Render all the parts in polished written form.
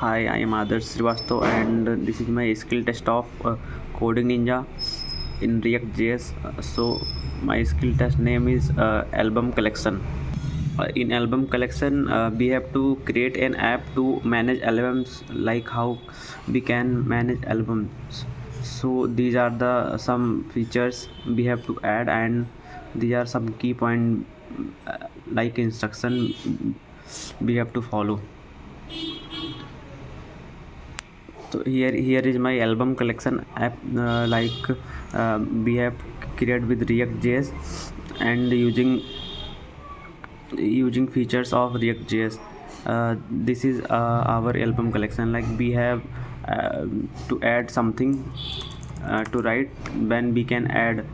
Hi, I am Adarsh Srivastav and this is my skill test of Coding Ninja in React.js. My skill test name is Album Collection. In Album Collection, we have to create an app to manage albums, like how we can manage albums. So these are the some features we have to add, and these are some key point like instruction we have to follow. So here is my album collection app, we have created with React.js and using features of React.js. This is our album collection. Like we have to add something to write. When we can add,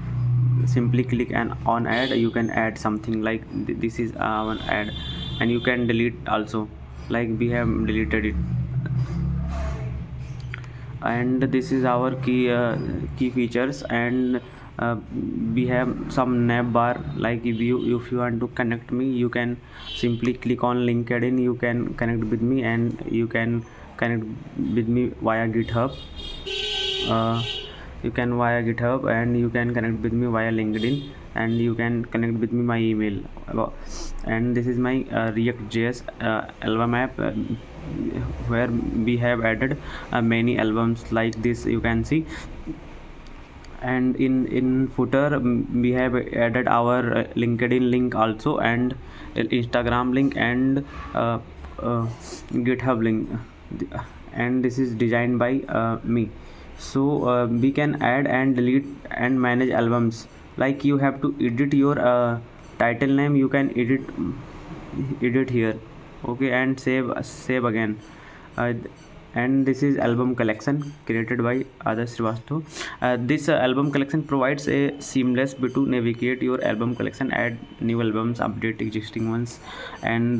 simply click and on add, you can add something like this is our add, and you can delete also, like we have deleted it. And this is our key features, and we have some nav bar. Like if you want to connect me, you can simply click on LinkedIn, you can connect with me, and you can connect with me via GitHub. uh, you can via GitHub, and you can connect with me via LinkedIn, and you can connect with me my email. And this is my React.js album app, where we have added many albums like this, you can see. And in footer, we have added our LinkedIn link also, and Instagram link, and GitHub link. And this is designed by me. So we can add and delete and manage albums. Like you have to edit your title name, you can edit here. Okay, and save again. uh, and this is album collection created by Adarsh Srivastav. This album collection provides a seamless way to navigate your album collection, add new albums, update existing ones, and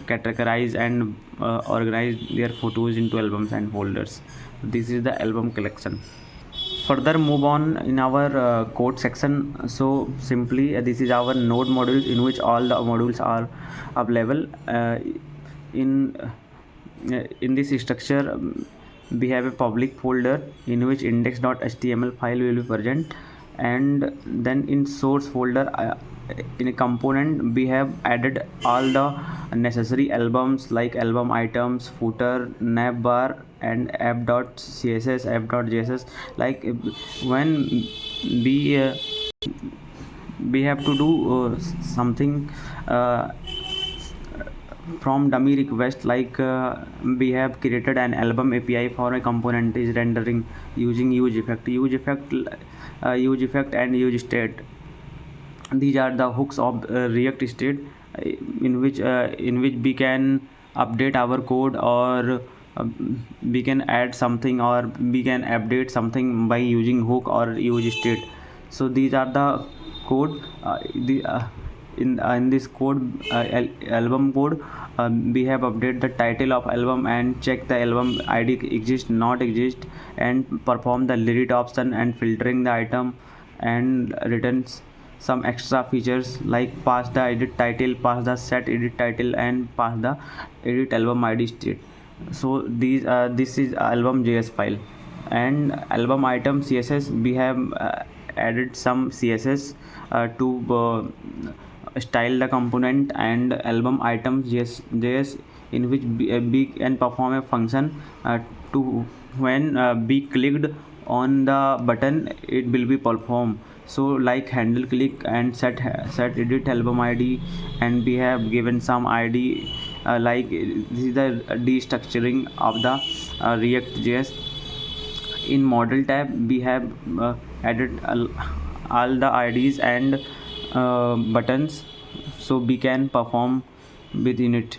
categorize and organize their photos into albums and folders. This is the album collection. Further move on in our code section. So simply, this is our node module, in which all the modules are available. In in this structure, we have a public folder in which index.html file will be present, and then in source folder, in a component, we have added all the necessary albums, like album items, footer, navbar, and app.css, app.js. Like when we uh, we have to do something from dummy request, like we have created an album API for a component is rendering using use effect, and use state. These are the hooks of React state, in which we can update our code, or we can add something, or we can update something by using hook or use state. So these are the code. In this code, album code, we have updated the title of album and check the album ID exist not exist, and perform the delete option and filtering the item, and returns some extra features like pass the edit title, pass the set edit title, and pass the edit album ID state. So this is album JS file. And album item CSS, we have added some CSS to style the component and album items JS, in which we can perform a function to when we clicked on the button, it will be performed. So like handle click and set edit album ID, and we have given some ID, like this is the destructuring of the React.js. In model tab, we have added all the IDs and buttons, so we can perform within it.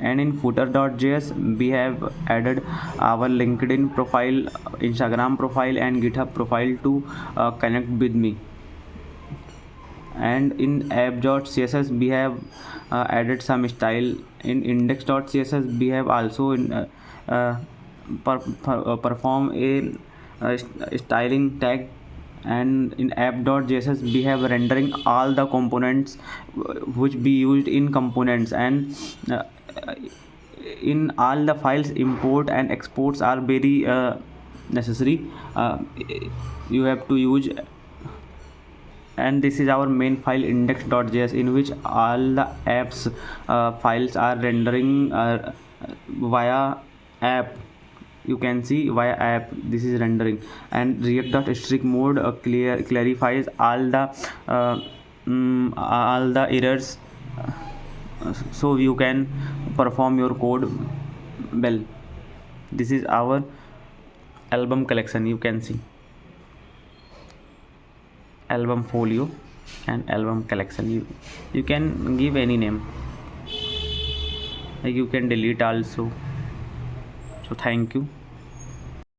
And in footer.js, we have added our LinkedIn profile, Instagram profile, and GitHub profile to connect with me. And in app.css, we have added some style. In index.css, we have also uh, perform a styling tag. And in app.js, we have rendering all the components which we used in components. And in all the files, import and exports are very necessary. You have to use, and this is our main file index.js, in which all the apps files are rendering via app. You can see via app this is rendering. And react.strict mode clarifies all the errors, so you can perform your code well. This is our album collection. You can see album folio and album collection. You can give any name, like you can delete also. So thank you.